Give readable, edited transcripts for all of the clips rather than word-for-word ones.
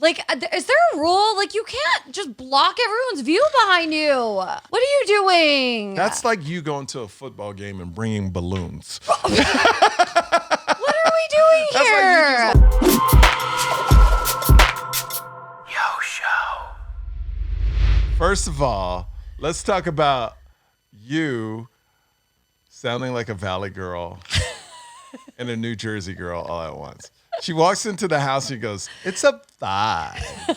Like, is there a rule? Like, you can't just block everyone's view behind you. What are you doing? That's like you going to a football game and bringing balloons. What are we doing here? Yo, show. First of all, let's talk about you sounding like a Valley girl and a New Jersey girl all at once. She walks into the house and goes, "It's a 5."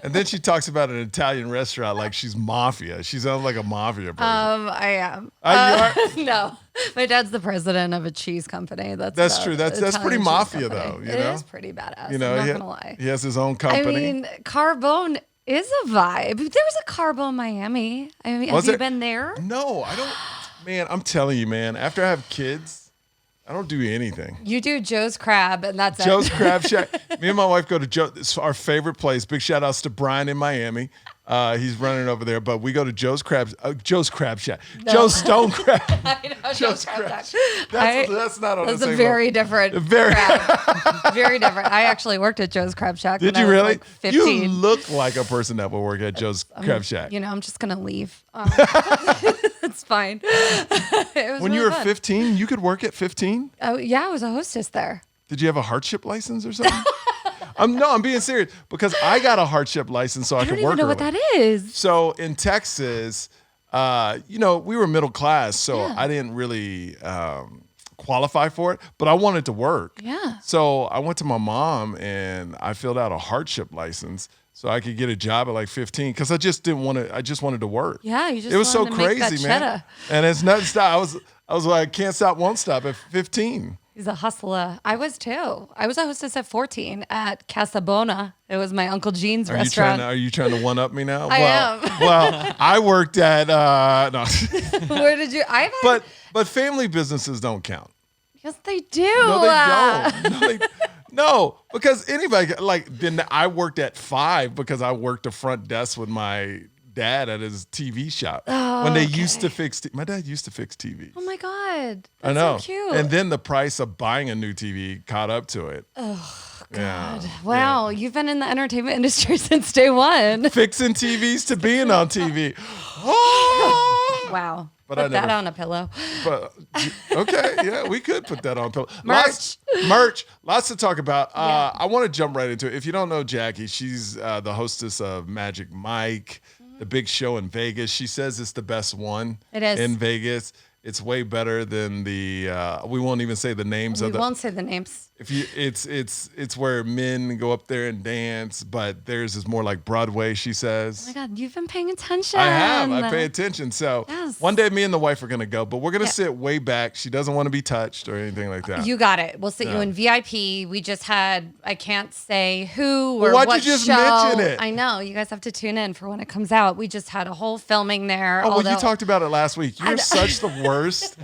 And then she talks about an Italian restaurant like she's mafia. She sounds like a mafia person. I am. No, my dad's the president of a cheese company. That's true. That's Italian pretty cheese mafia, company. though. You know? It is pretty badass. You know, I'm not gonna lie. He has his own company. I mean, Carbone is a vibe. There was a Carbone Miami. I mean, have you been there? No, I don't. Man, I'm telling you, man. After I have kids, I don't do anything. You do Joe's Crab, and that's Joe's it. Crab Shack. Me and my wife go to Joe. It's our favorite place. Big shout outs to Brian in Miami. He's running over there, but we go to Joe's Crab Shack. No. Joe's Stone Crab. I know, Joe's Crab Shack. That's not on the That's same a very level. different crab. Very different. I actually worked at Joe's Crab Shack. Did when you I was really? Like 15. You look like a person that will work at Joe's Crab Shack. You know, I'm just gonna leave. It's fine. It was When really you were fun. 15, you could work at 15? Oh yeah, I was a hostess there. Did you have a hardship license or something? I'm being serious because I got a hardship license so I I could don't work even know what early. that is. So in Texas, we were middle class, so Yeah. I didn't really qualify for it, but I wanted to work. Yeah. So I went to my mom and I filled out a hardship license so I could get a job at like 15 because I just didn't want to. I just wanted to work. Yeah, you just it was so wanted to make that crazy, man. cheddar. And it's not stop. I was like, can't stop, won't stop at 15. He's a hustler. I was too. I was a hostess at 14 at Casabona. It was my Uncle Gene's restaurant. Are you trying to one up me now? I am. Well, I worked at no. Where did you? But family businesses don't count. Yes, they do. No, they don't. No, because anybody then I worked at 5 because I worked the front desk with my dad at his TV shop when they used to fix. My dad used to fix TVs. Oh my God. That's I know. So cute. And then the price of buying a new TV caught up to it. Oh Yeah, God. Wow. You've been in the entertainment industry since day one. fixing TVs to being on TV. Oh! Wow. But Put I that never- on a pillow. But okay, yeah, we could put that on. Merch. Lots to talk about. Yeah. I want to jump right into it. If you don't know Jackie, she's the hostess of Magic Mike, the big show in Vegas. She says it's the best one. It is. In Vegas. It's way better than the. We won't even say the names We of the. won't say the names. If you, it's where men go up there and dance, but theirs is more like Broadway. She says. Oh my God, you've been paying attention. I have. I pay attention. So Yes. one day me and the wife are going to go, but we're going to Yeah. sit way back. She doesn't want to be touched or anything like that. You got it. We'll sit you Yeah. in VIP. We just had, I can't say who or Well, why'd you what just show. mention it? I know. You guys have to tune in for when it comes out. We just had a whole filming there. Oh, well, you talked about it last week. You're such the worst.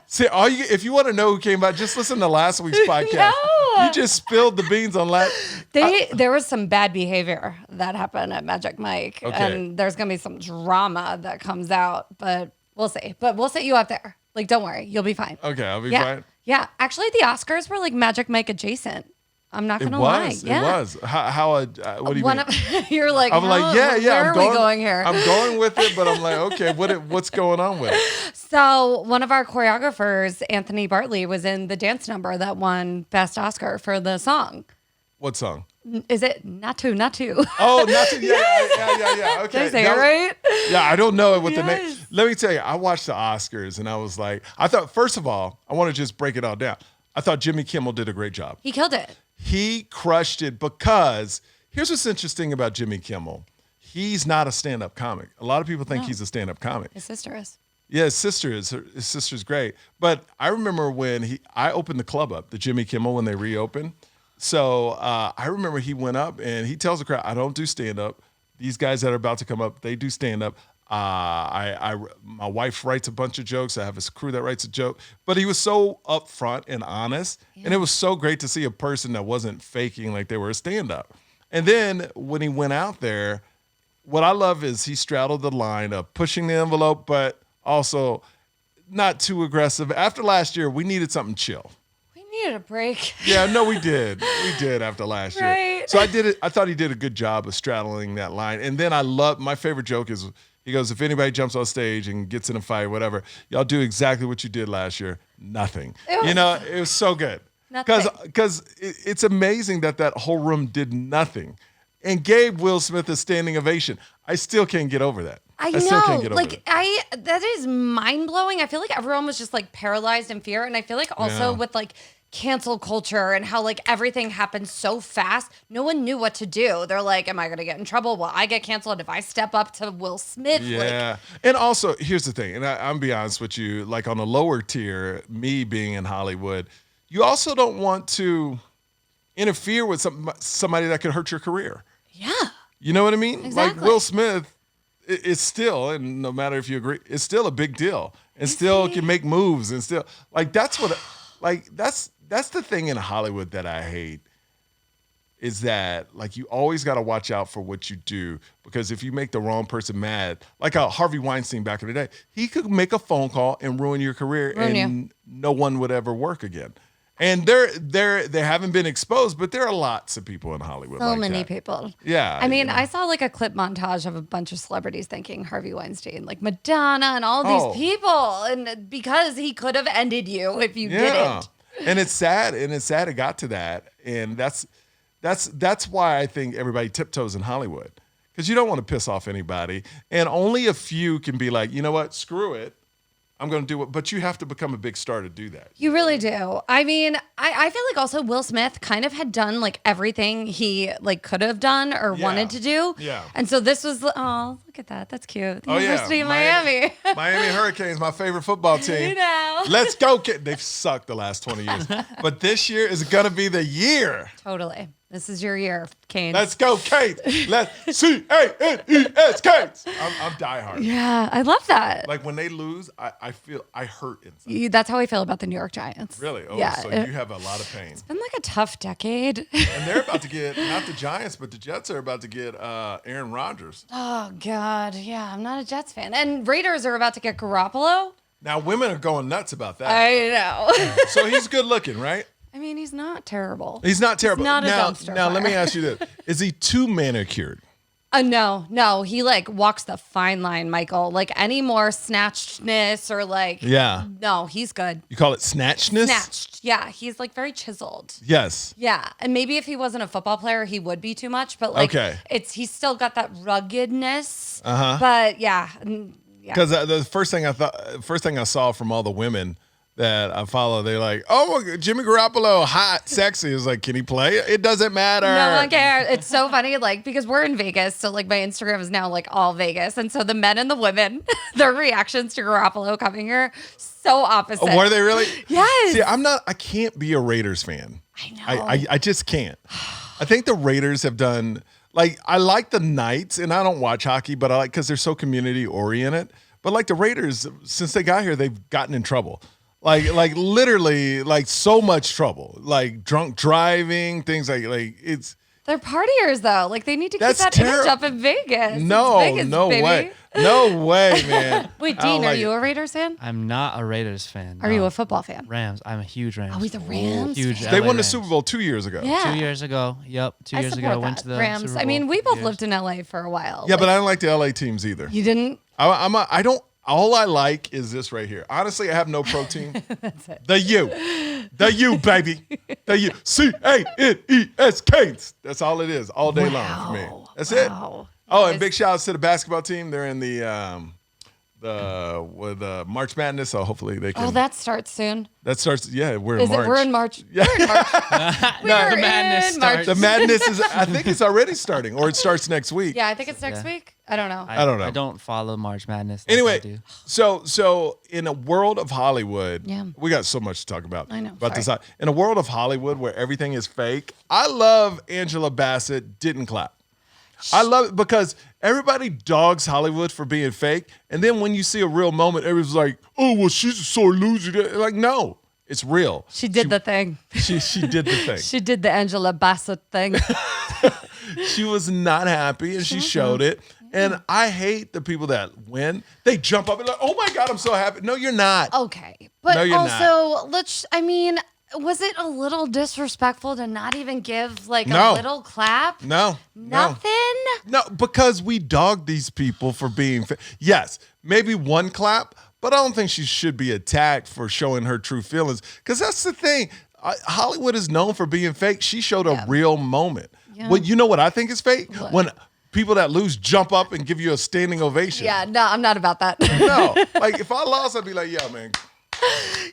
See, if you want to know who came out, just listen to last week's podcast. No. You just spilled the beans on last. There was some bad behavior that happened at Magic Mike. Okay. And there's going to be some drama that comes out, but we'll see. But we'll set you up there. Like, don't worry. You'll be fine. Okay, I'll be Yeah. fine. Yeah. Actually, the Oscars were like Magic Mike adjacent. I'm not It going to lie. was. Yeah. It was. How what do you mean? You're like, I'm like, yeah. Where I'm are going, we going here? I'm going with it, but I'm like, okay, what's going on with it? So one of our choreographers, Anthony Bartley, was in the dance number that won Best Oscar for the song. What song? Is it Natu Natu? Oh, not to, yeah. Okay. Did I say That it was- right? Yeah, I don't know it with the name. Yes. Let me tell you, I watched the Oscars and I was like, I thought, first of all, I want to just break it all down. I thought Jimmy Kimmel did a great job. He killed it. He crushed it because here's what's interesting about Jimmy Kimmel. He's not a stand-up comic. A lot of people think he's a stand-up comic. His sister is. Yeah, his sister's great. But I remember when I opened the club up, the Jimmy Kimmel, when they reopened. So I remember he went up and he tells the crowd, I don't do stand-up. These guys that are about to come up, they do stand-up. My wife writes a bunch of jokes. I have a crew that writes a joke. But he was so upfront and honest. Yeah. And it was so great to see a person that wasn't faking like they were a stand-up. And then when he went out there, what I love is he straddled the line of pushing the envelope, but also not too aggressive. After last year, we needed something chill. We needed a break. Yeah, no, we did. We did after last year. Right. So I thought he did a good job of straddling that line. And then my favorite joke is he goes, if anybody jumps on stage and gets in a fight, whatever, y'all do exactly what you did last year. Nothing. It was so good. Because it's amazing that whole room did nothing and gave Will Smith a standing ovation. I still can't get over that. I know. Still can't get over it. That is mind blowing. I feel like everyone was just like paralyzed in fear. And I feel like also with like cancel culture and how like everything happened so fast, no one knew what to do. They're like, am I going to get in trouble? Will I get canceled if I step up to Will Smith? Yeah. And also, here's the thing, and I'm be honest with you, like on a lower tier, me being in Hollywood, you also don't want to interfere with somebody that could hurt your career. Yeah. You know what I mean? Exactly. Like Will Smith is still, and no matter if you agree, it's still a big deal and still can make moves and still like that's the thing in Hollywood that I hate is that like you always got to watch out for what you do because if you make the wrong person mad, like Harvey Weinstein back in the day, he could make a phone call and ruin your career no one would ever work again. And they haven't been exposed, but there are lots of people in Hollywood. So like many that. people. Yeah. I mean, I saw like a clip montage of a bunch of celebrities thanking Harvey Weinstein, like Madonna and all these people, and because he could have ended you if you didn't. And it's sad. It got to that, and that's why I think everybody tiptoes in Hollywood because you don't want to piss off anybody, and only a few can be like, you know what, screw it. I'm going to do it, but you have to become a big star to do that. You really do. I mean, I feel like also Will Smith kind of had done like everything he like could have done or wanted to do. Yeah. And so this was, oh, look at that. That's cute. The University of Miami. Miami Hurricanes, my favorite football team. You know. Let's go. They've sucked the last 20 years. But this year is going to be the year. Totally. This is your year, Canes. Let's go, Canes. Let's C-A-N-E-S, Canes. I'm diehard. Yeah, I love that. Like when they lose, I feel I hurt inside. That's how I feel about the New York Giants. Really? Oh, yeah, so you have a lot of pain. It's been like a tough decade. And they're about to get, not the Giants, but the Jets are about to get Aaron Rodgers. Oh, God. Yeah, I'm not a Jets fan. And Raiders are about to get Garoppolo. Now, women are going nuts about that. I know. So he's good looking, right? I mean, he's not terrible. He's not terrible. He's not a dumpster Now, fire. let me ask you this. Is he too manicured? No. He like walks the fine line, Michael. Like any more snatchedness or like. Yeah. No, he's good. You call it snatchness? Snatched. Yeah. He's like very chiseled. Yes. Yeah. And maybe if he wasn't a football player, he would be too much. But like, he's still got that ruggedness. But yeah. Because the first thing I saw from all the women that I follow, they're like, oh, Jimmy Garoppolo, hot, sexy. It's like, can he play? It doesn't matter. No one cares. It's so funny, like, because we're in Vegas, so like my Instagram is now like all Vegas. And so the men and the women, their reactions to Garoppolo coming here, so opposite. Oh, were they really? Yes. See, I can't be a Raiders fan. I know. I just can't. I think the Raiders have done, like, I like the Knights, and I don't watch hockey, but I like, because they're so community oriented. But like the Raiders, since they got here, they've gotten in trouble. Like literally, like so much trouble, like drunk driving, things like it's. They're partiers though. Like they need to keep that image up in Vegas. No, Vegas, no baby. way, no way, man. Wait, Dean, are you a Raiders fan? I'm not a Raiders fan. Are you a football fan? Rams. I'm a huge Rams. Oh, he's a Rams. Huge. They won the Rams. Super Bowl 2 years ago. Yeah. 2 years ago. Yep. 2 years ago, I went to the Rams. Super Bowl. I mean, we both lived in LA for a while. Yeah, but I don't like the LA teams either. You didn't? I don't. All I like is this right here. Honestly, I have no protein. That's it. The U, baby. The U. C-A-N-E-S, Canes. That's all it is, all day long for me. That's it. Oh, and big shout outs to the basketball team. They're in the March Madness, so hopefully they can. Oh, that starts soon. That starts. Yeah, we're in March. We're in March. Yeah. We're in March. The madness starts. The madness is. I think it's already starting, or it starts next week. Yeah, I think it's next week. I don't know. I don't know. I don't follow March Madness. Anyway, so in a world of Hollywood, Yeah. we got so much to talk about. I know, About this, in a world of Hollywood where everything is fake, I love Angela Bassett didn't clap. I love it because everybody dogs Hollywood for being fake, and then when you see a real moment, everyone's like, "Oh, well, she's a sore loser." Like, no, it's real. She did the thing. She did the thing. She did the Angela Bassett thing. She was not happy, and she showed it. And I hate the people that win. They jump up and like, "Oh my God, I'm so happy." No, you're not. Okay. But No, you're also, I mean, Was it a little disrespectful to not even give like No. a little clap? No. Nothing? No, because we dog these people for being yes, maybe one clap, but I don't think she should be attacked for showing her true feelings. Because that's the thing. Hollywood is known for being fake. She showed a real moment. Yeah. Well, you know what I think is fake? What? When people that lose jump up and give you a standing ovation. Yeah, no, I'm not about that. No. Like, if I lost, I'd be like, yeah, man.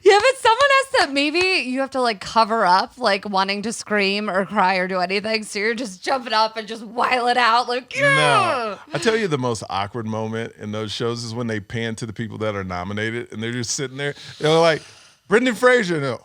Yeah, but someone has to, maybe you have to like cover up like wanting to scream or cry or do anything. So you're just jumping up and just while it out like, yeah. No. I tell you the most awkward moment in those shows is when they pan to the people that are nominated and they're just sitting there. They're like, Brendan Fraser. No.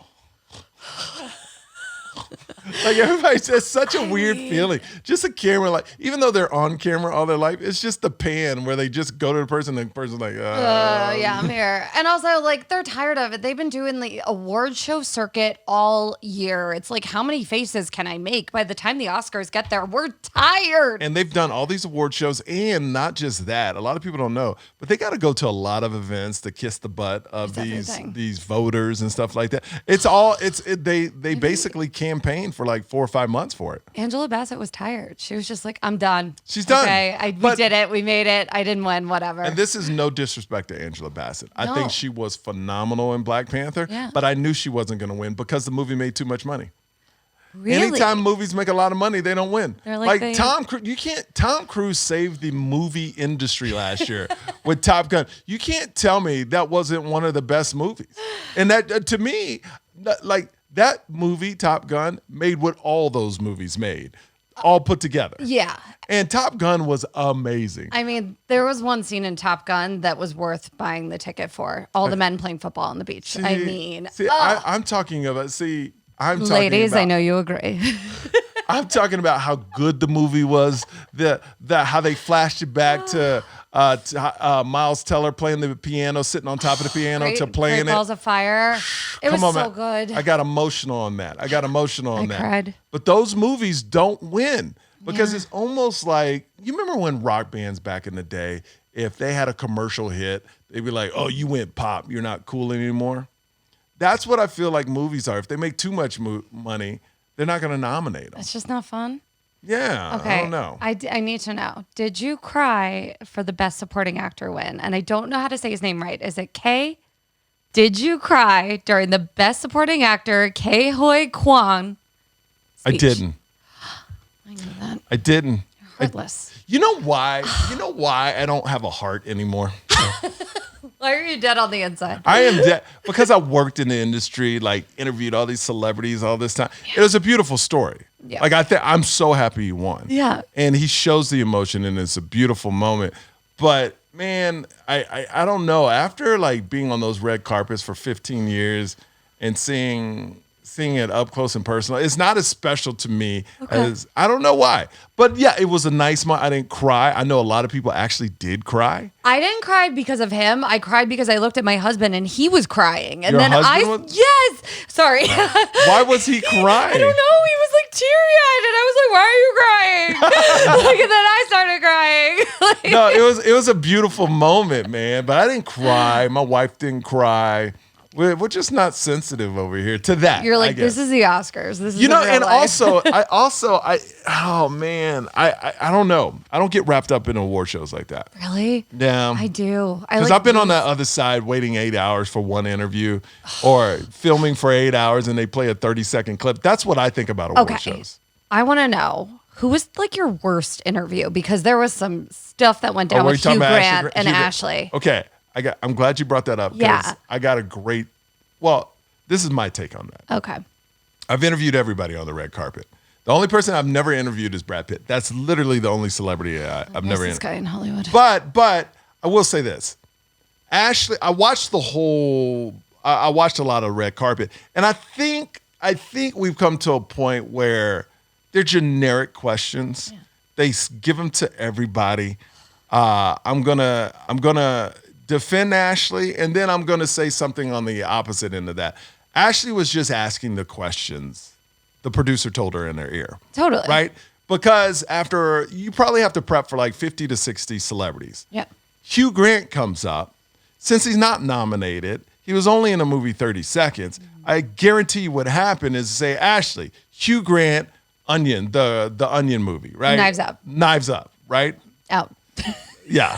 Like everybody says, such a weird feeling. Just a camera, like even though they're on camera all their life, it's just the pan where they just go to the person and the person's like, yeah, I'm here. And also, like, they're tired of it. They've been doing the award show circuit all year. It's like, how many faces can I make by the time the Oscars get there? We're tired. And they've done all these award shows, and not just that. A lot of people don't know, but they got to go to a lot of events to kiss the butt of these voters and stuff like that. They basically campaign for like 4 or 5 months for it. Angela Bassett was tired. She was just like, I'm done. She's done. Okay, we did it. We made it. I didn't win. Whatever. And this is no disrespect to Angela Bassett. I think she was phenomenal in Black Panther, but I knew she wasn't going to win because the movie made too much money. Really? Anytime movies make a lot of money, they don't win. They're like Tom Cruise, Tom Cruise saved the movie industry last year with Top Gun. You can't tell me that wasn't one of the best movies. And that, to me, like that movie, Top Gun, made what all those movies made, all put together. Yeah. And Top Gun was amazing. I mean, there was one scene in Top Gun that was worth buying the ticket for. All the men playing football on the beach. I'm talking about, ladies, I know you agree. I'm talking about how good the movie was, how they flashed it back to Miles Teller playing the piano, sitting on top of the piano to playing Great Balls of Fire. It was so good. I got emotional on that. I cried. But those movies don't win because it's almost like, you remember when rock bands back in the day, if they had a commercial hit, they'd be like, oh, you went pop, you're not cool anymore. That's what I feel like movies are. If they make too much money, they're not going to nominate them. It's just not fun. Yeah, okay. I don't know. I need to know. Did you cry for the Best Supporting Actor win? And I don't know how to say his name right. Is it Kay? Did you cry during the Best Supporting Actor Kei Hoi Kwan speech? I didn't. I knew that. I didn't. You're heartless. You know why? You know why I don't have a heart anymore? Why are you dead on the inside? I am dead because I worked in the industry, like interviewed all these celebrities all this time. Yeah. It was a beautiful story. Yeah. Like I'm so happy he won. Yeah. And he shows the emotion and it's a beautiful moment. But man, I don't know. After like being on those red carpets for 15 years and seeing it up close and personal, it's not as special to me as, I don't know why. But yeah, it was a nice moment. I didn't cry. I know a lot of people actually did cry. I didn't cry because of him. I cried because I looked at my husband and he was crying. And Your then husband was? Yes. Sorry. Why was he crying? I don't know. He was like teary-eyed and I was like, why are you crying? Like, and then I started crying. No, it was a beautiful moment, man. But I didn't cry. My wife didn't cry. We're just not sensitive over here to that. You're like, this is the Oscars. This is and life. oh man, I don't know. I don't get wrapped up in award shows like that. Really? Yeah, I do. Because I've been on that other side, waiting 8 hours for one interview, or filming for 8 hours, and they play a 30-second clip. That's what I think about award shows. I want to know, who was like your worst interview? Because there was some stuff that went down with Hugh Grant and Ashley. Okay. I'm glad you brought that up. Yeah. I got a great, this is my take on that. Okay. I've interviewed everybody on the red carpet. The only person I've never interviewed is Brad Pitt. That's literally the only celebrity I've never interviewed. This guy in Hollywood. But I will say this. Ashley, I watched I watched a lot of red carpet. And I think we've come to a point where they're generic questions. Yeah. They give them to everybody. I'm gonna defend Ashley, and then I'm going to say something on the opposite end of that. Ashley was just asking the questions the producer told her in her ear. Totally. Right? Because after, you probably have to prep for like 50 to 60 celebrities. Yeah. Hugh Grant comes up. Since he's not nominated, He was only in a movie 30 seconds. I guarantee you what happened is, say, Ashley, Hugh Grant, Onion, the Onion movie, right? Knives Up, right? Out. Yeah.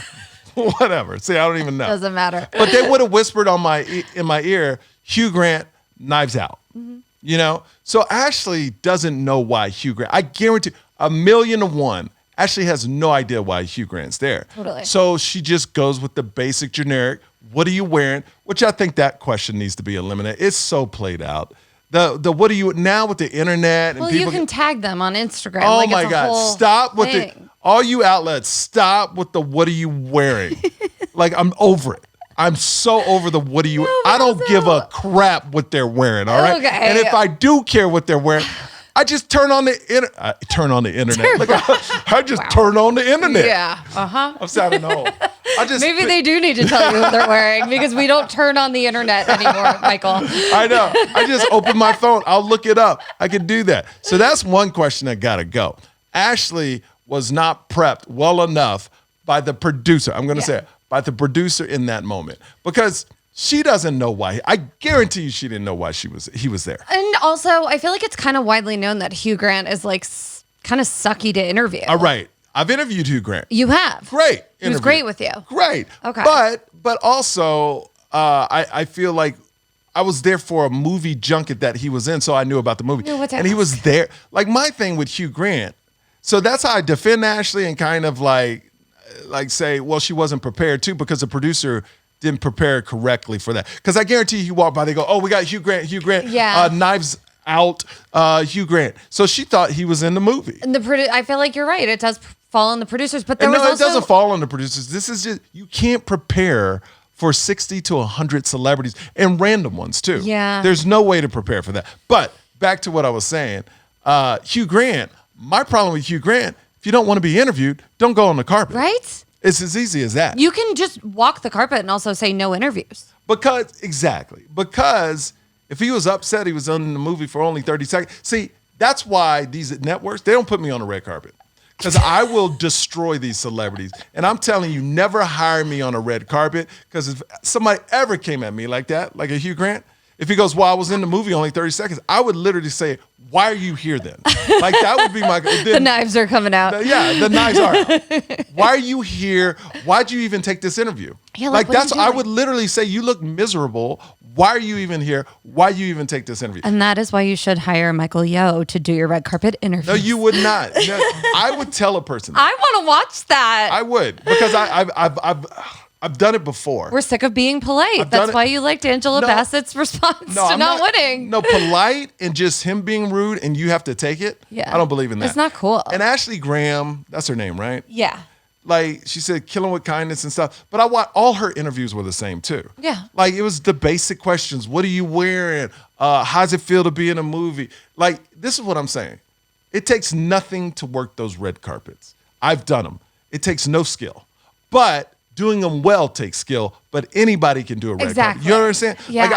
Whatever. See, I don't even know. Doesn't matter. But they would have whispered in my ear, Hugh Grant, Knives Out. You know? So Ashley doesn't know why Hugh Grant. I guarantee 1,000,000 to 1. Ashley has no idea why Hugh Grant's there. Totally. So she just goes with the basic generic, what are you wearing? Which I think that question needs to be eliminated. It's so played out. The what are you now with the internet and well, people you can tag them on Instagram. Oh like my it's a God. whole Stop with thing. all you outlets, stop with the what are you wearing? Like I'm over it. I'm so over the what are you I don't give a crap what they're wearing, all right? Okay. And if I do care what they're wearing, I just turn on the internet. Like I just turn on the internet. Yeah. I'm sounding old. Maybe they do need to tell you what they're wearing because we don't turn on the internet anymore, Michael. I know. I just open my phone. I'll look it up. I can do that. So that's one question that got to go. Ashley was not prepped well enough by the producer. I'm going to say it, by the producer in that moment because she doesn't know why. I guarantee you she didn't know why he was there. And also, I feel like it's kind of widely known that Hugh Grant is like kind of sucky to interview. All right. I've interviewed Hugh Grant. You have? Great. He was great with you. Great. Okay. But also, I feel like I was there for a movie junket that he was in, so I knew about the movie. And he was there. Like my thing with Hugh Grant, so that's how I defend Ashley and kind of like say, well, she wasn't prepared too because the producer didn't prepare correctly for that. Because I guarantee you walk by, they go, oh, we got Hugh Grant, Knives Out, Hugh Grant. So she thought he was in the movie. And I feel like you're right. It does fall on the producers, but it doesn't fall on the producers. This is just, you can't prepare for 60 to 100 celebrities and random ones too. Yeah. There's no way to prepare for that. But back to what I was saying, Hugh Grant, my problem with Hugh Grant, if you don't want to be interviewed, don't go on the carpet. Right? It's as easy as that. You can just walk the carpet and also say no interviews. Because if he was upset he was on the movie for only 30 seconds. See, that's why these networks, they don't put me on the red carpet. Because I will destroy these celebrities. And I'm telling you, never hire me on a red carpet. Because if somebody ever came at me like that, like a Hugh Grant, if he goes, well, I was in the movie only 30 seconds, I would literally say, why are you here then? Like that would be my... the knives are coming out. The knives are out. Why are you here? Why'd you even take this interview? Yeah, like that's, I would literally say, you look miserable. Why are you even here? Why do you even take this interview? And that is why you should hire Michael Yo to do your red carpet interview. No, you would not. No, I would tell a person. I want to watch that. I would because I've done it before. We're sick of being polite. That's why you liked Angela Bassett's response to not winning. No, polite and just him being rude and you have to take it. Yeah. I don't believe in that. It's not cool. And Ashley Graham, that's her name, right? Yeah. Like she said, killing with kindness and stuff. But I want all her interviews were the same too. Yeah. Like it was the basic questions. What are you wearing? How's it feel to be in a movie? Like this is what I'm saying. It takes nothing to work those red carpets. I've done them. It takes no skill. But doing them well takes skill, but anybody can do a red carpet. You understand? Yeah. Like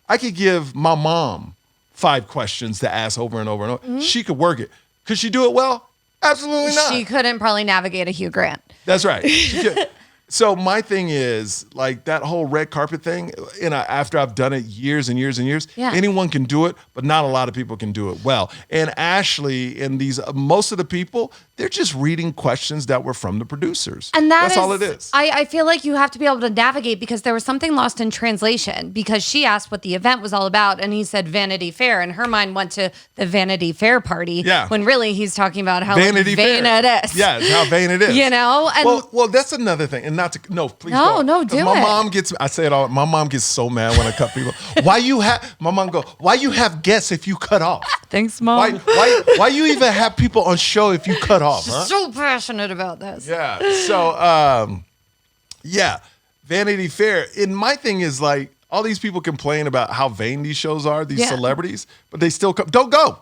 I could give my mom 5 questions to ask over and over and over. Mm-hmm. She could work it. Could she do it well? Absolutely not. She couldn't probably navigate a Hugh Grant. That's right. So my thing is like that whole red carpet thing. And after I've done it years and years and years, anyone can do it, but not a lot of people can do it well. And Ashley and most of the people, they're just reading questions that were from the producers. And that's all it is. I feel like you have to be able to navigate because there was something lost in translation because she asked what the event was all about and he said Vanity Fair and her mind went to the Vanity Fair party when really he's talking about how vain it is. Yeah, how vain it is. You know? And well, that's another thing. And please don't. No, do it. My mom gets, I say it all, my mom gets so mad when I cut people. My mom go, why you have guests if you cut off? Thanks, Mom. Why you even have people on show if you cut off? Huh? So passionate about this. Yeah. So, Vanity Fair. And my thing is like, all these people complain about how vain these shows are, these celebrities, but they still come. Don't go.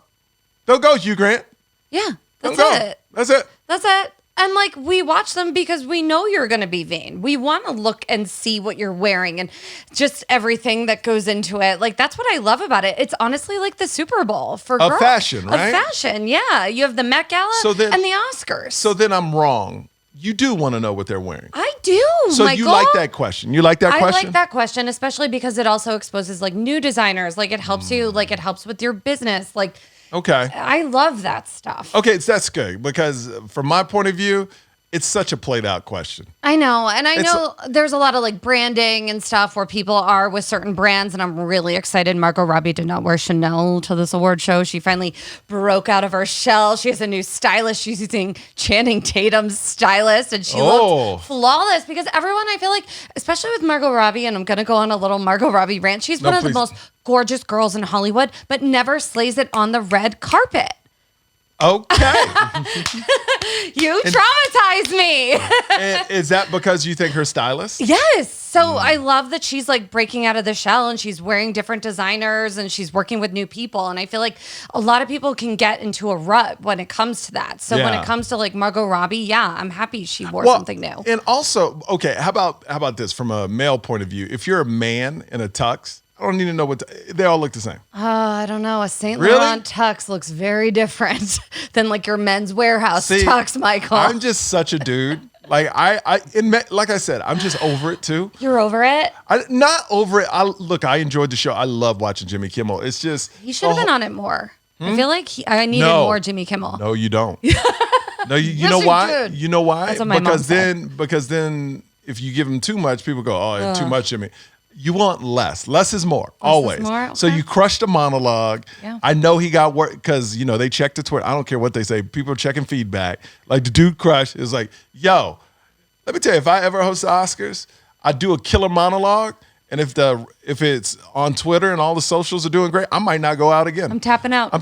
Don't go, Hugh Grant. Yeah. That's it. That's it. That's it. And like we watch them because we know you're going to be vain. We want to look and see what you're wearing and just everything that goes into it. Like that's what I love about it. It's honestly like the Super Bowl for girls. Fashion, right? Of fashion, yeah. You have the Met Gala and the Oscars. So then I'm wrong. you do want to know what they're wearing. I do, So Michael. you like that question? You like that question? I like that question, especially because it also exposes like new designers. Like it helps you, like it helps with your business. Like, Okay. I love that stuff. Okay, that's good because from my point of view, it's such a played out question. I know. And I know there's a lot of like branding and stuff where people are with certain brands. And I'm really excited. Margot Robbie did not wear Chanel to this award show. She finally broke out of her shell. She has a new stylist. She's using Channing Tatum's stylist. And she looked flawless because everyone, I feel like, especially with Margot Robbie, and I'm going to go on a little Margot Robbie rant. She's one of the most gorgeous girls in Hollywood, but never slays it on the red carpet. Okay. You traumatized me. And is that because you think her stylist? Yes. So I love that she's like breaking out of the shell and she's wearing different designers and she's working with new people. And I feel like a lot of people can get into a rut when it comes to that. So when it comes to like Margot Robbie, yeah, I'm happy she wore something new. And also, okay, how about this from a male point of view? If you're a man in a tux, I don't need to know they all look the same. I don't know. A Saint Laurent tux looks very different than like your Men's Warehouse tux, Michael. I'm just such a dude. Like like I said, I'm just over it too. You're over it? Not over it. I enjoyed the show. I love watching Jimmy Kimmel. It's just he should have been on it more. I feel like I needed more Jimmy Kimmel. No, you don't. No, you Yes, know you why? did. You know why? That's what my mom said. Because then if you give him too much, people go, "Oh, too much, Jimmy." You want less. Less is more, always. Is more? Okay. So you crushed a monologue. Yeah. I know he got work because, they check the Twitter. I don't care what they say. People are checking feedback. Like the dude crushed is like, yo, let me tell you, if I ever host the Oscars, I do a killer monologue. And if it's on Twitter and all the socials are doing great, I might not go out again. I'm tapping out.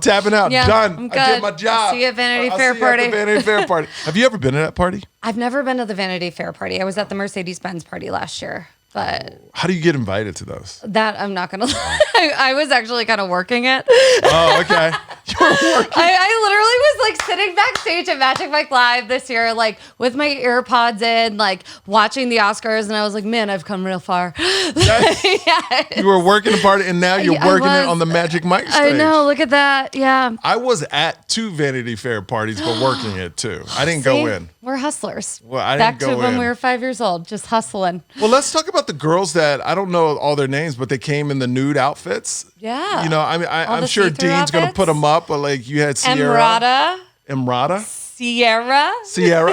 Yeah, Done. I'm good. I did my job. See you at Vanity I'll Fair see you at party. the Vanity Fair party. Have you ever been to that party? I've never been to the Vanity Fair party. I was at the Mercedes-Benz party last year. But how do you get invited to those? that I'm not gonna lie. I was actually kind of working it. Oh, okay. You were working. I literally was like sitting backstage at Magic Mike Live this year, like with my earpods in, like watching the Oscars, and I was like, man, I've come real far. Yes. You were working the party, and now you're working it on the Magic Mike stage. I know. Look at that. Yeah. I was at 2 Vanity Fair parties, but working it too. I didn't go in. We're hustlers. Well, I Back didn't go to when in. we were 5 years old, just hustling. Well, let's talk about the girls that I don't know all their names, but they came in the nude outfits. Yeah. I mean, I'm the sure see-through Dean's going to outfits. put them up, but like you had Sierra. Emrata. Sierra,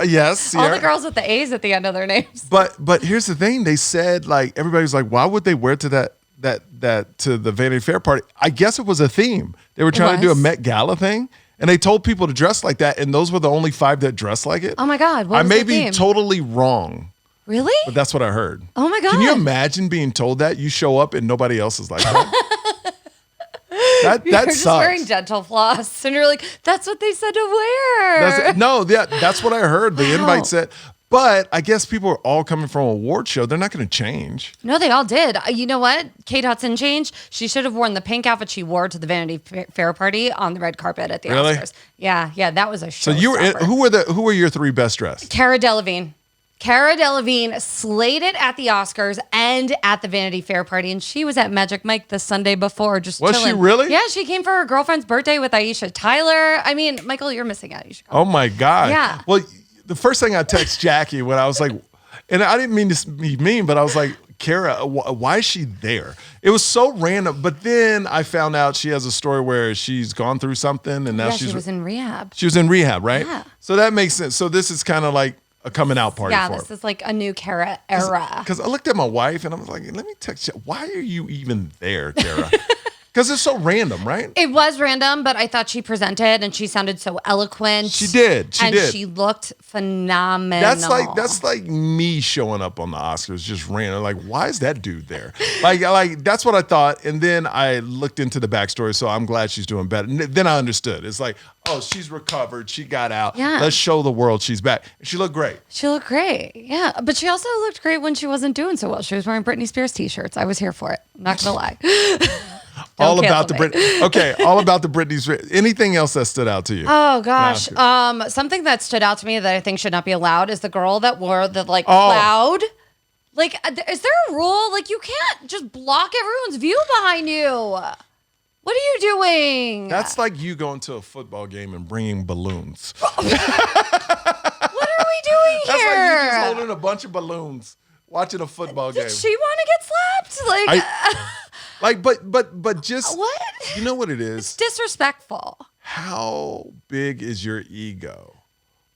yes. Sierra. All the girls with the A's at the end of their names. But here's the thing. They said, like, everybody's like, why would they wear to that to the Vanity Fair party? I guess it was a theme. They were trying to do a Met Gala thing. And they told people to dress like that, and those were the only 5 that dressed like it. Oh my God. What I was may the be theme? totally wrong, Really? but that's what I heard. Oh my God. Can you imagine being told that? You show up and nobody else is like that. that You're sucks. just wearing dental floss, and you're like, that's what they said to wear. That's what I heard. The invite said. But I guess people are all coming from a award show. They're not going to change. No, they all did. You know what? Kate Hudson changed. She should have worn the pink outfit she wore to the Vanity Fair party on the red carpet at the Oscars. Yeah, that was a show. So you were who were your 3 best dressed? Cara Delevingne. Cara Delevingne slayed it at the Oscars and at the Vanity Fair party, and she was at Magic Mike the Sunday before, just Was chilling. she really? Yeah, she came for her girlfriend's birthday with Aisha Tyler. I mean, Michael, you're missing out. You should go. Oh my God. Yeah. Well, the first thing I text Jackie when I was like, and I didn't mean to be mean, but I was like, Cara, why is she there? It was so random. But then I found out she has a story where she's gone through something, and now she was in rehab. She was in rehab, right? Yeah. So that makes sense. So this is kind of like a coming out party for her. This is like a new Cara era. Because I looked at my wife and I was like, let me text you. Why are you even there, Cara? Because it's so random, right? It was random, but I thought she presented and she sounded so eloquent. She did. She did. She looked phenomenal. That's like me showing up on the Oscars, just random. Like, why is that dude there? like that's what I thought. And then I looked into the backstory, so I'm glad she's doing better. And then I understood. It's like, oh, she's recovered. She got out. Yeah. Let's show the world she's back. And she looked great. She looked great. Yeah. But she also looked great when she wasn't doing so well. She was wearing Britney Spears t-shirts. I was here for it. I'm not gonna lie. All about the Britney. Okay, all about the Britney's. Anything else that stood out to you? Oh gosh, something that stood out to me that I think should not be allowed is the girl that wore the cloud. Like, is there a rule? Like, you can't just block everyone's view behind you. What are you doing? That's like you going to a football game and bringing balloons. What are we doing here? That's like a bunch of balloons watching a football game. Did she want to get slapped? Like, But just what? You know what it is? It's disrespectful. How big is your ego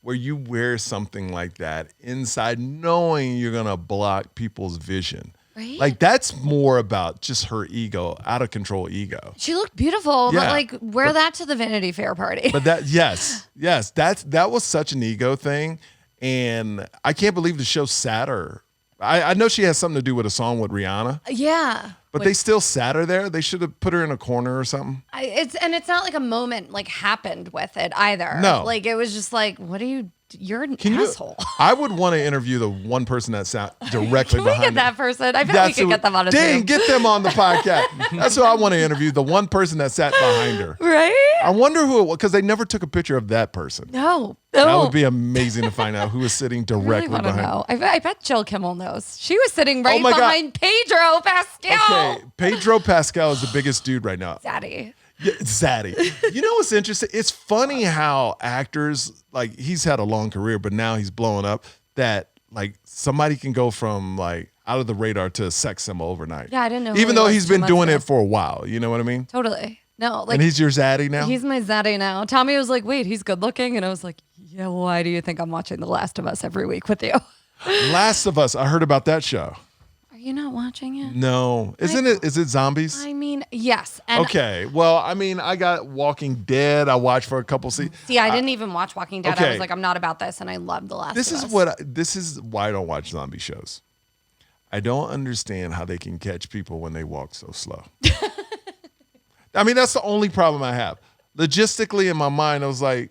where you wear something like that inside knowing you're going to block people's vision? Right? Like, that's more about just her ego, out of control ego. She looked beautiful, Yeah, but like wear that to the Vanity Fair party. But that was such an ego thing. And I can't believe the show sat her. I know she has something to do with a song with Rihanna. Yeah. But they still sat her there. They should have put her in a corner or something. It's not like a moment like happened with it either. No. Like it was just like, what are you? You're an asshole. I would want to interview the one person that sat directly Can we behind get that person? I bet we could get them on a Zoom. Get them on the podcast. That's who I want to interview. The one person that sat behind her. Right? I wonder who it was, because they never took a picture of that person. No. That would be amazing to find out who was sitting directly I really behind. know. I bet Jill Kimmel knows. She was sitting right my God. behind Pedro Pascal. Okay, Pedro Pascal is the biggest dude right now. Daddy. Yeah, Zaddy. You know what's interesting? It's funny how actors, like, he's had a long career, but now he's blowing up, that like somebody can go from like out of the radar to a sex symbol overnight. Yeah, I didn't know. Even though he's been doing it for a while. You know what I mean? Totally. No, like, and he's your Zaddy now? he's my Zaddy now. Tommy was like, wait, he's good looking? And I was like, yeah, why do you think I'm watching The Last of Us every week with you? Last of Us. I heard about that show. Are you not watching it? No. Is it zombies? I mean, yes. And okay. Well, I mean, I got Walking Dead. I watched for a couple seasons. see, I didn't even watch Walking Dead. Okay. I was like, I'm not about this, and I loved The Last of Us. This is why I don't watch zombie shows. I don't understand how they can catch people when they walk so slow. I mean, that's the only problem I have. Logistically, in my mind, I was like,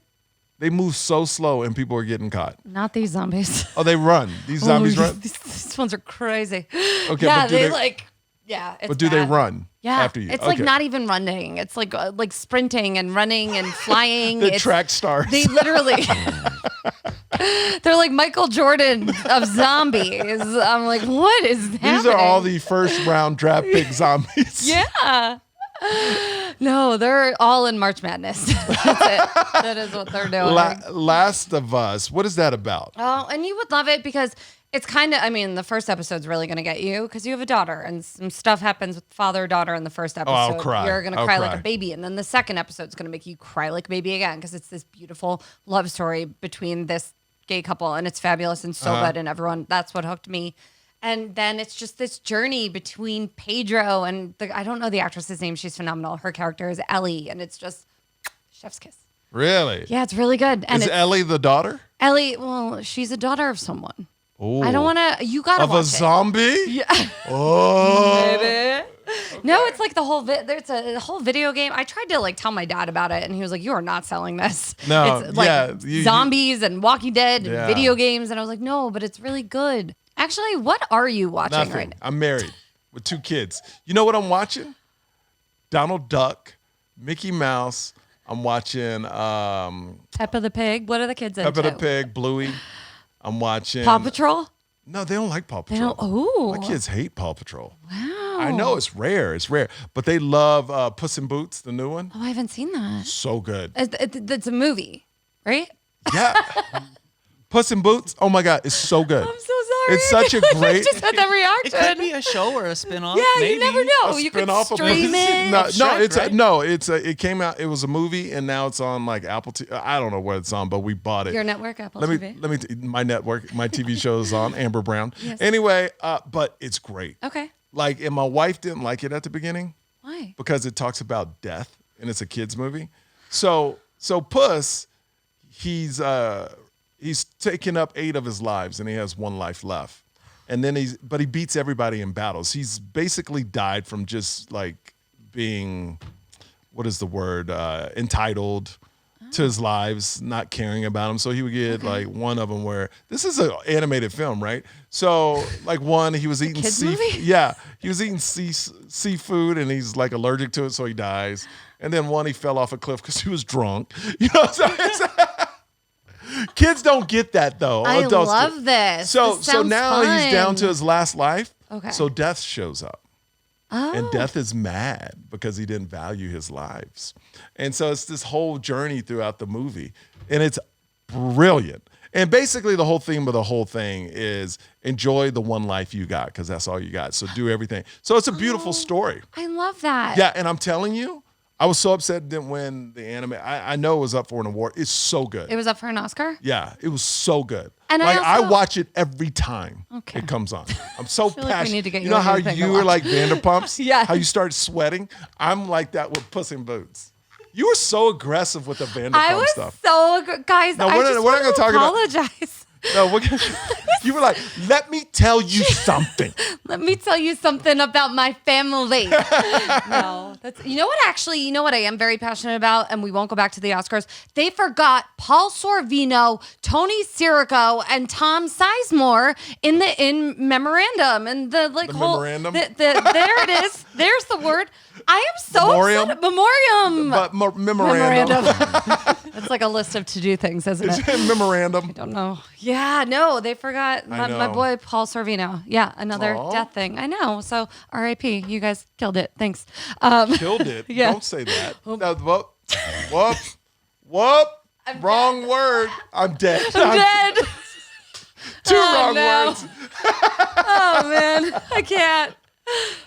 they move so slow and people are getting caught. Not these zombies. Oh, they run. These zombies run? These ones are crazy. Okay, yeah, but do it's but do they bad. run Yeah, after you? it's like not even running. It's like sprinting and running and flying. The It's- track stars. They literally, they're like Michael Jordan of zombies. I'm like, what is happening? These are all the first round draft pick zombies. Yeah. No, they're all in March Madness. That's it. That is what they're doing. Last of Us. What is that about? Oh, and you would love it because it's kind of, I mean, the first episode's really going to get you because you have a daughter and some stuff happens with father-daughter in the first episode. I'll cry. You're going to I'll cry cry. like a baby. And then the second episode's going to make you cry like a baby again because it's this beautiful love story between this gay couple and it's fabulous and so good and everyone, that's what hooked me. And then it's just this journey between Pedro and I don't know the actress's name. She's phenomenal. Her character is Ellie and it's just chef's kiss. Really? Yeah, it's really good. And Is Ellie the daughter? Ellie, well, she's a daughter of someone. Ooh. I don't want to. You gotta Of watch a zombie? Yeah. Oh. Okay. No, it's like the whole. There's a whole video game. I tried to like tell my dad about it, and he was like, "You are not selling this. No, it's like yeah, zombies and Walking Dead Yeah. and video games." And I was like, "No, but it's really good." Actually, what are you watching Nothing. right now? I'm married with 2 kids. You know what I'm watching? Donald Duck, Mickey Mouse. I'm watching Peppa the Pig. What are the kids into? Peppa the Pig, Bluey. I'm watching Paw Patrol. No, they don't like Paw They Patrol. don't. Oh, My kids hate Paw Patrol. wow. I know it's rare. It's rare, but they love Puss in Boots, the new one. Oh, I haven't seen that. So good. It's a movie, right? Yeah. Puss in Boots. Oh my God, it's so good. I'm so sorry. It's such a I great. just had that It reaction. could be a show or a spin-off. Yeah, maybe. you never know. A You could spin-off of stream Puss- it. No, Shrek, right? it came out. It was a movie, and now it's on like Apple. I don't know what it's on, but we bought it. Your network, Apple Let TV. me. My network, my TV show is on Amber Brown. Yes. Anyway, but it's great. Okay. Like, and my wife didn't like it at the beginning Why? because it talks about death, and it's a kids movie. So Puss, he's taken up 8 of his lives, and he has 1 life left. And then he beats everybody in battles. He's basically died from just like being, what is the word, entitled to his lives, not caring about him. So he would get like one of them where, this is an animated film, right? So like one, he was eating kids movie? Yeah, he was eating seafood and he's like allergic to it, so he dies. And then one, he fell off a cliff because he was drunk. You know what I'm saying? Kids don't get that though. I Adults love get- this. So This so sounds now he's down fun. to his last life. Okay. So death shows up. Oh. And death is mad because he didn't value his lives. And so it's this whole journey throughout the movie. And it's brilliant. And basically the whole theme of the whole thing is enjoy the one life you got because that's all you got. So do everything. So it's a beautiful story. I love that. Yeah, and I'm telling you, I was so upset it didn't win the anime. I know it was up for an award. It's so good. It was up for an Oscar? Yeah, it was so good. And like I also- watch it every time Okay. it comes on. I'm so feel like we passionate. need to get you you know a how new thing to you were watch. like Vanderpumps? Yes. How you started sweating? I'm like that with Puss in Boots. You were so aggressive with the Vanderpump I was stuff. guys, No, I we're not- just we're want not gonna to talk about- apologize. No, you were like, let me tell you something. Let me tell you something about my family. No, you know what I am very passionate about, and we won't go back to the Oscars. They forgot Paul Sorvino, Tony Sirico, and Tom Sizemore in memorandum and the whole memorandum? there it is. There's the word. I am so Memoriam? upset. Memoriam. But memorandum. That's like a list of to-do things, isn't It's it? a memorandum. I don't know. Yeah, no, they forgot my know. boy Paul Sorvino. Yeah, another Aw. death thing. I know. So R.I.P. You guys killed it. Thanks. Killed it. Yeah. Don't say that. No, whoop. Wrong word. I'm dead. I'm dead. Two Oh, wrong no. words. Oh man, I can't.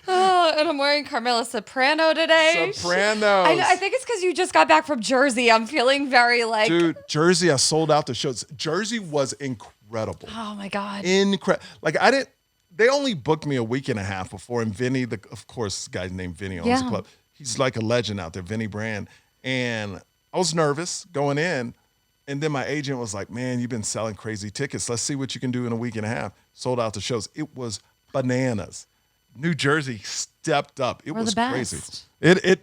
Oh, and I'm wearing Carmela Soprano today. Sopranos. I think it's because you just got back from Jersey. I'm feeling very like. Dude, Jersey, I sold out the shows. Jersey was incredible. Oh my god. Incredible. Like they only booked me a week and a half before, and Vinny, of course, this guy's named Vinny owns the Yeah. club. He's like a legend out there, Vinny Brand. And I was nervous going in, and then my agent was like, man, you've been selling crazy tickets. Let's see what you can do in a week and a half. Sold out the shows. It was bananas. New Jersey stepped up. It We're was the crazy. best.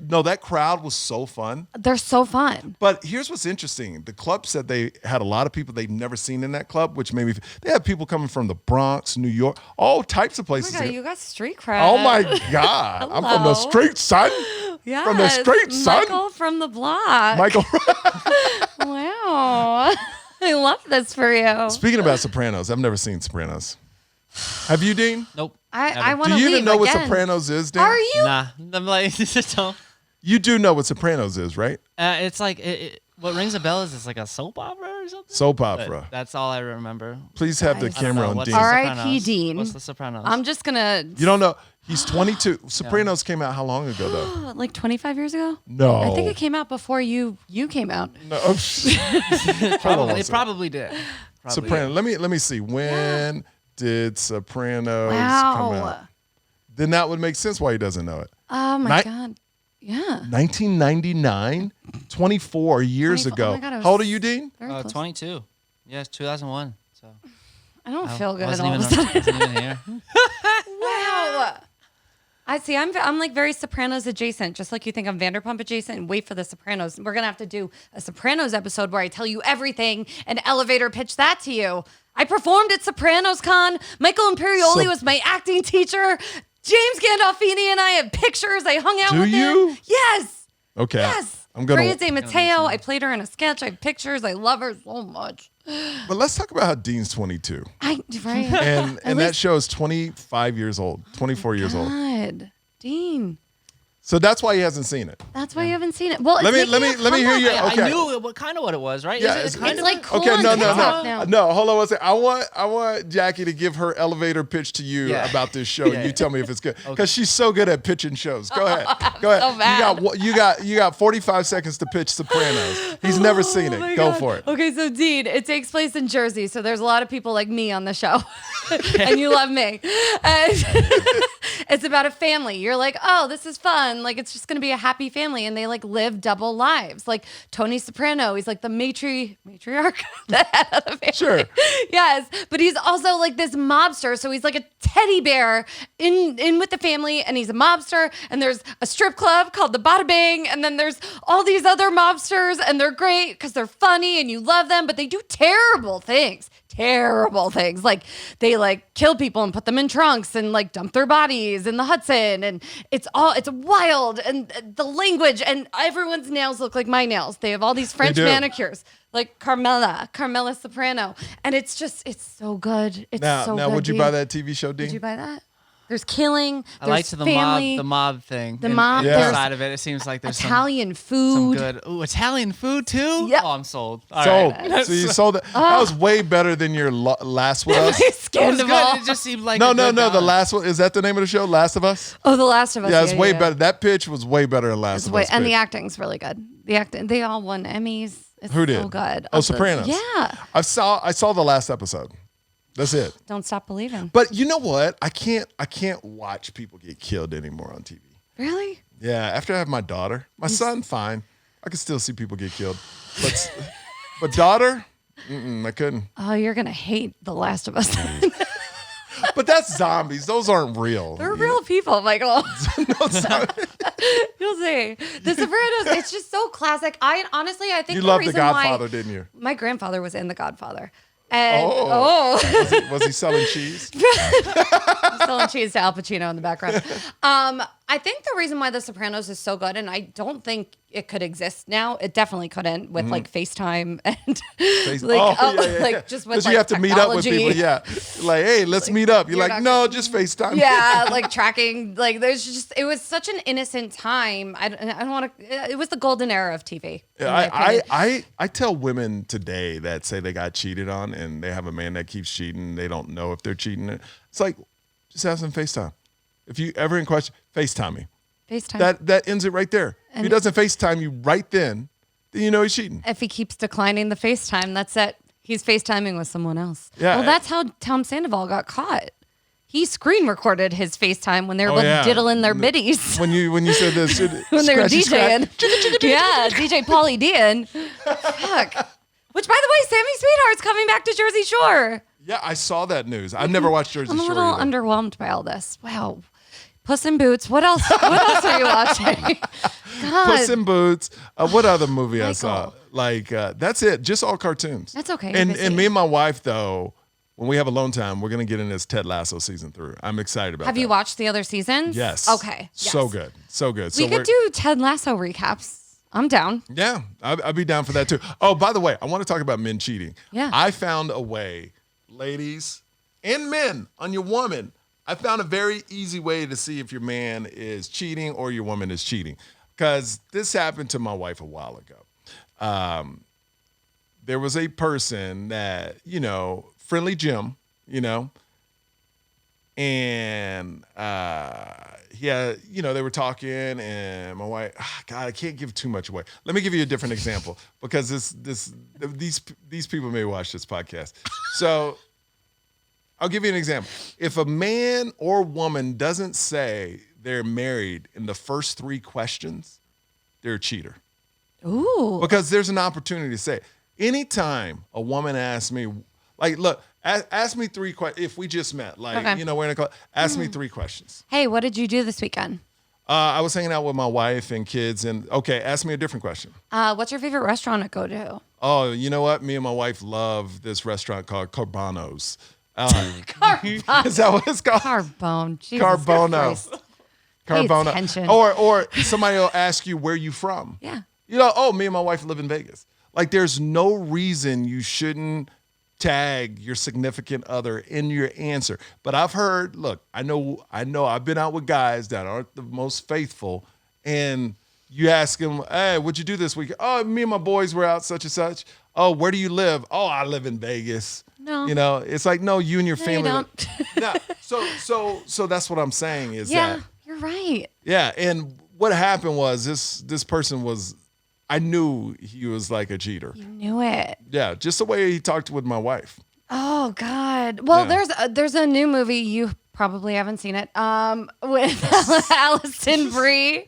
No, that crowd was so fun. They're so fun. But here's what's interesting. The club said they had a lot of people they'd never seen in that club, which made me. They had people coming from the Bronx, New York, all types of Oh my places. god, you got street cred. Oh my God. I'm from the Hello. street, son. Yes, From the street, son. Michael from the block. Michael. Wow. I love this for you. Speaking about Sopranos, I've never seen Sopranos. Have you, Dean? Nope. I want Do to you leave even know what again. Sopranos is, Dean? Are you? Nah. I'm like, don't. You do know what Sopranos is, right? It's like what rings a bell is it's like a soap opera or something. Soap But opera. that's all I remember. Please have the Guys. I don't camera know. on What's Dean. the R.I.P. Sopranos? Dean. What's the Sopranos? I'm just gonna You don't know. He's 22. Sopranos came out how long ago, though? like 25 years ago. No. I think it came out before you came out. No. Hold on one Probably, it second. probably did. Probably Soprano. Let me see. When did Sopranos come Wow. out? Then that would make sense why he doesn't know it. Oh my Ni- god. Yeah. 1999, 24 years 24 ago. oh my God, I was how old are you, Dean? Very close. 22. Yes, 2001. So I don't feel good wasn't all of a even, sudden. wasn't even here. Wow. I see. I'm like very Sopranos adjacent, just like you think I'm Vanderpump adjacent. And wait for the Sopranos. We're gonna have to do a Sopranos episode where I tell you everything and elevator pitch that to you. I performed at Sopranos Con. Michael Imperioli So- was my acting teacher. James Gandolfini and I have pictures. I hung out Do with you? him. Yes. Okay. Yes. I'm gonna. Maria De Matteo. I played her in a sketch. I have pictures. I love her so much. But let's talk about how Dean's 22, Right. and that least- show is 25 years old, 24 years old. God, Dean. So that's why he hasn't seen it. That's why you haven't seen it. Well, Let me it's making a hear you. comeback. Okay. I knew what it was, right? Yeah, Is it it's- kind It's of like cool Okay, on no. TikTok now. Hold on one second. I want Jackie to give her elevator pitch to you Yeah. about this show. Yeah. You tell me if it's good because she's so good at pitching shows. Go ahead. Go ahead. so bad. You got 45 seconds to pitch Sopranos. He's never seen Oh my it. Go God. for it. Okay, so Dean, it takes place in Jersey, so there's a lot of people like me on the show, and you love me. And it's about a family. You're like, oh, this is fun. Like it's just gonna be a happy family, and they like live double lives. Like Tony Soprano, he's like the matriarch, the head of the family. Sure. Yes, but he's also like this mobster. So he's like a teddy bear in with the family, and he's a mobster. And there's a strip club called the Bada Bing, and then there's all these other mobsters, and they're great because they're funny and you love them, but they do terrible things. Terrible things. Like they like kill people and put them in trunks and like dump their bodies in the Hudson. And it's wild. And the language and everyone's nails look like my nails. They have all these French do. manicures, like Carmela Soprano. And it's so good. It's so good. Now, would you Dean. buy that TV show, Dean? Would you buy that? There's killing. I There's liked the family. mob thing. The mob, Yeah. there's side of it. It seems like there's Italian some food. good. Ooh, Italian food too. Yep. Oh, I'm sold. All Sold. right. So you sold it. That was way better than your Last with Us. It was Scandal. good. It just seemed like No, a no, good no. The balance. last one, is that the name of the show? Last of Us? Oh, The Last of Us. Yeah, it's way better. That pitch was way better than Last of Us. And the pitch. acting's really good. The acting, they all won Emmys. It's Who did? so good. Oh, Sopranos. Yeah. I saw the last episode. That's it. Don't stop believing. But you know what? I can't watch people get killed anymore on TV. Really? Yeah, after I have my daughter, my son, fine. I can still see people get killed, but daughter, I couldn't. Oh, you're gonna hate The Last of Us. But that's zombies; those aren't real. They're real people, Michael. No, sorry. You'll see. The Sopranos. It's just so classic. I think You the loved The reason Godfather, why didn't you? my grandfather was in The Godfather. And Was he selling cheese? selling cheese to Al Pacino in the background. I think the reason why The Sopranos is so good, and I don't think it could exist now. It definitely couldn't with like FaceTime and like just with Because like you have to meet up with technology. people. Yeah, like hey, let's meet up. You're you're like, not no, gonna- just FaceTime. Yeah, like tracking. Like there's just it was such an innocent time. I don't want to. It was the golden era of TV. in my opinion. I tell women today that say they got cheated on and they have a man that keeps cheating. They don't know if they're cheating. It's like just have some FaceTime. If you ever in question, FaceTime me. FaceTime. That ends it right there. If he doesn't FaceTime you right then you know he's cheating. If he keeps declining the FaceTime, that's it. He's FaceTiming with someone else. Yeah. Well, that's how Tom Sandoval got caught. He screen recorded his FaceTime when they were Oh, both yeah. diddling their biddies. When you said this, When they were scratchy DJing. scratch. Yeah, DJ Pauly D. Fuck. Which, by the way, Sammy Sweetheart's coming back to Jersey Shore. Yeah, I saw that news. I've never watched Jersey I'm a Shore little either. underwhelmed by all this. Wow. Puss in Boots. What else? What else are you watching? God. Puss in Boots. What other movie I saw? Michael. Like that's it. Just all cartoons. That's okay, And you're busy. and me and my wife though, when we have alone time, we're gonna get in this Ted Lasso season 3. I'm excited about. Have you watched the other seasons? Yes. Okay. So yes. good. So good. We So could do Ted Lasso recaps. I'm down. Yeah, I'd be down for that too. Oh, by the way, I want to talk about men cheating. Yeah. I found a way, ladies and men, on your woman. I found a very easy way to see if your man is cheating or your woman is cheating. Because this happened to my wife a while ago. There was a person that, friendly Jim, and they were talking, and my wife, God, I can't give too much away. Let me give you a different example because these people may watch this podcast. So I'll give you an example. If a man or woman doesn't say they're married in the first 3 questions, they're a cheater. Ooh. Because there's an opportunity to say it. Anytime a woman asks me, like, look, ask me 3 questions. If we just met, like, Okay. we're in a club, ask me 3 questions. Hey, what did you do this weekend? I was hanging out with my wife and kids, and okay, ask me a different question. What's your favorite restaurant to go to? Oh, you know what? Me and my wife love this restaurant called Carbono's. Is that what it's called? Carbone. Jesus Carbono. Christ. Pay attention. Or somebody will ask you where you from. Yeah. Me and my wife live in Vegas. Like there's no reason you shouldn't tag your significant other in your answer. But I've heard, look, I know I've been out with guys that aren't the most faithful, and you ask them, hey, what'd you do this week? Oh, me and my boys were out such and such. Oh, where do you live? Oh, I live in Vegas. No. It's like, no, you and your No, you family. don't. No. So that's what I'm saying is Yeah, that. you're right. Yeah. And what happened was this person was, I knew he was like a cheater. You knew it. Yeah. Just the way he talked with my wife. Oh God. Well, Yeah. there's a new movie, you probably haven't seen it. With Allison Brie.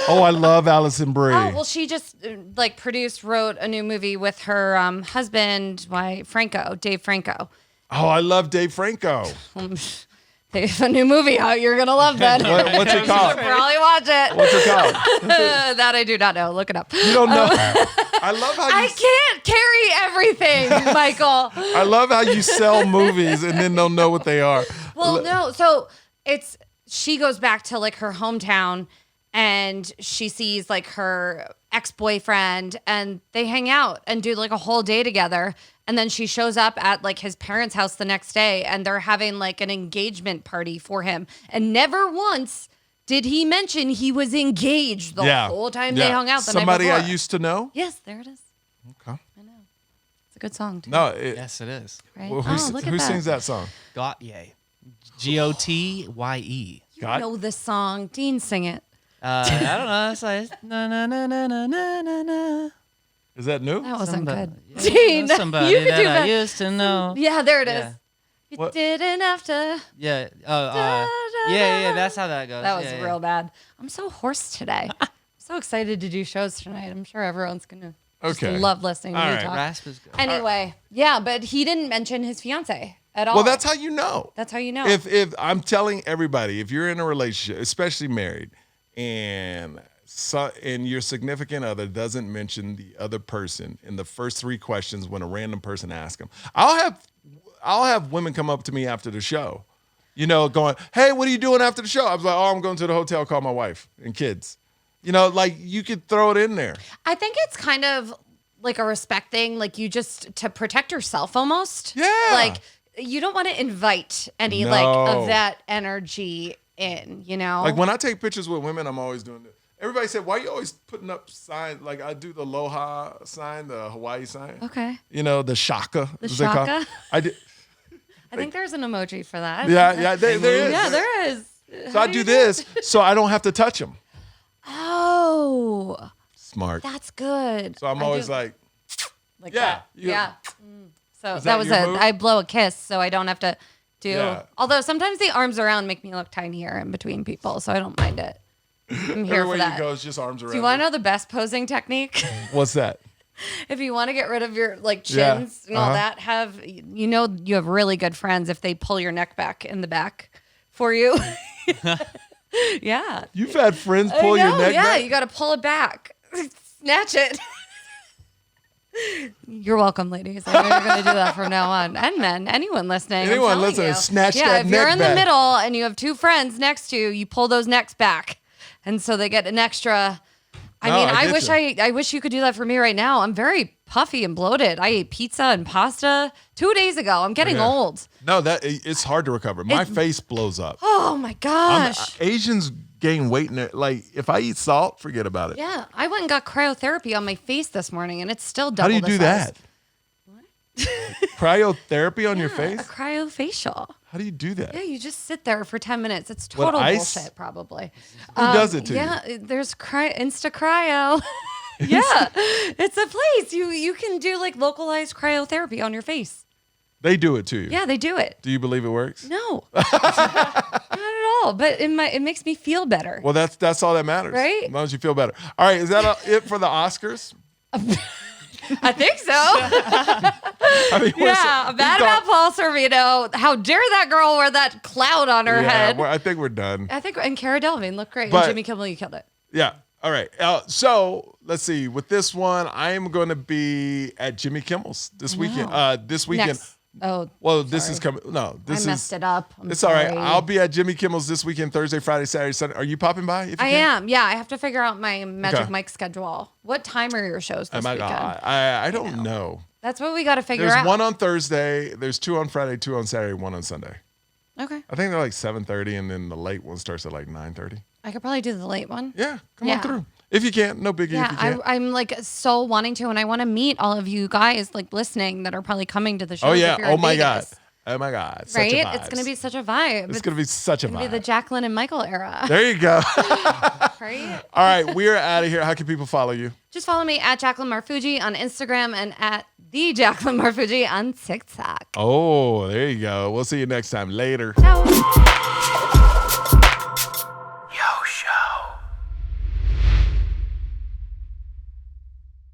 Oh, I love Allison Brie. Oh, well, she just wrote a new movie with her husband, Dave Franco. Oh, I love Dave Franco. They have a new movie out. You're gonna love that. What's it called? Probably watch it. What's it called? That I do not know. Look it up. You don't know. I love how I can't carry everything, Michael. I love how you sell movies and then don't know what they are. Well, no. So she goes back to like her hometown and she sees like her ex-boyfriend and they hang out and do like a whole day together. And then she shows up at like his parents' house the next day and they're having like an engagement party for him. And never once did he mention he was engaged the whole time they hung out the Somebody night before. I used to know? Yes, there it is. Okay. I know. It's a good song, too. No, Yes, it is. Right? Well, who sings that song? Gotye. Gotye. You know this song. Dean, sing it. I don't know. It's like na na na na na na na na. Is that new? That wasn't good. Yeah, Dean, somebody you could that do I that. used to know. Yeah, there it is. Yeah. You What? didn't have to. Yeah. Yeah. That's how that goes. That was Yeah, real bad. I'm so hoarse today. I'm so excited to do shows tonight. I'm sure everyone's going to Okay. love listening to All me right. talk. Rasp is good. Anyway, yeah, but he didn't mention his fiance at all. Well, that's how you know. That's how you know. If I'm telling everybody, if you're in a relationship, especially married, and your significant other doesn't mention the other person in the first 3 questions when a random person asks them, I'll have women come up to me after the show, going, "Hey, what are you doing after the show?" I was like, "Oh, I'm going to the hotel, call my wife and kids." Like you could throw it in there. I think it's kind of like a respect thing, like you just to protect yourself almost. Yeah. Like you don't want to invite any like of that energy in, Like when I take pictures with women, I'm always doing it. Everybody said, "Why are you always putting up signs?" Like I do the aloha sign, the Hawaii sign. Okay. The shaka. The as they call it. shaka? I did. I think there's an emoji for that. Yeah, there is. Yeah, there is. So I do this so I don't have to touch them. Oh, Smart. that's good. So I'm always like yeah, that. you- Yeah. So Is that that was your it. move? I blow a kiss so I don't have to do. Yeah. Although sometimes the arms around make me look tinier in between people, so I don't mind it. I'm here everywhere for that. you go is just arms around. Do you want to know the best posing technique? What's that? If you want to get rid of your like Yeah. chins and all that, you have really good friends if they pull your neck back in the back for you. Yeah. You've had friends pull I know, your neck yeah, back? you got to pull it back. Snatch it. You're welcome, ladies. I know you're going to do that from now on. And men, anyone listening. I'm Anyone telling listening, you. snatch yeah, that if you're neck in back. the middle and you have 2 friends next to you, you pull those necks back. And so they get an extra. I No, mean, I I get wish you. I wish you could do that for me right now. I'm very puffy and bloated. I ate pizza and pasta 2 days ago. I'm getting Yeah. old. No, it's hard to recover. My face blows up. Oh my gosh. Asians gain weight in it. Like if I eat salt, forget about it. Yeah, I went and got cryotherapy on my face this morning, and it's still double How do you the do size. that? Cryotherapy on your face? A cryofacial. How do you do that? Yeah, you just sit there for 10 minutes. It's What, total ice? bullshit, probably. Who does it to you? Yeah, there's Insta Cryo. Yeah, it's a place you can do like localized cryotherapy on your face. They do it to you. Yeah, they do it. Do you believe it works? No, not at all. But it makes me feel better. Well, that's all that matters. Right? As long as you feel better. All right, is that it for the Oscars? I think so. I mean, Yeah, bad about Paul Sorvino. How dare that girl wear that cloud on her head? I think we're done. I think, and Cara Delevingne looked great. But- And Jimmy Kimmel, you killed it. Yeah. All right. So let's see. With this one, I am going to be at Jimmy Kimmel's this weekend. This weekend. Next. Oh, Well, this is coming. No, I this is. messed it up. I'm It's all right. sorry. I'll be at Jimmy Kimmel's this weekend, Thursday, Friday, Saturday, Sunday. Are you popping by? If you I can? am. Yeah, I have to figure out my Magic Okay. Mike schedule. What time are your shows this Oh my weekend? God. I don't know. That's what we got to figure There's out. one on Thursday. There's 2 on Friday, 2 on Saturday, 1 on Sunday. Okay. I think they're like 7:30, and then the late one starts at like 9:30. I could probably do the late one. Yeah, come Yeah. on through. If you can't, no biggie. Yeah, if you can't. I'm like so wanting to, and I want to meet all of you guys like listening that are probably coming to the show. Oh yeah. Oh my God. Oh my God. Such Right? a vibes. It's gonna be such a vibe. It's gonna be such a gonna be vibe. the Jacqueline and Michael era. There you go. Right? All right, we're out of here. How can people follow you? Just follow me at Jacqueline Marfuji on Instagram and at the Jacqueline Marfuji on TikTok. Oh, there you go. We'll see you next time. Later. Ciao.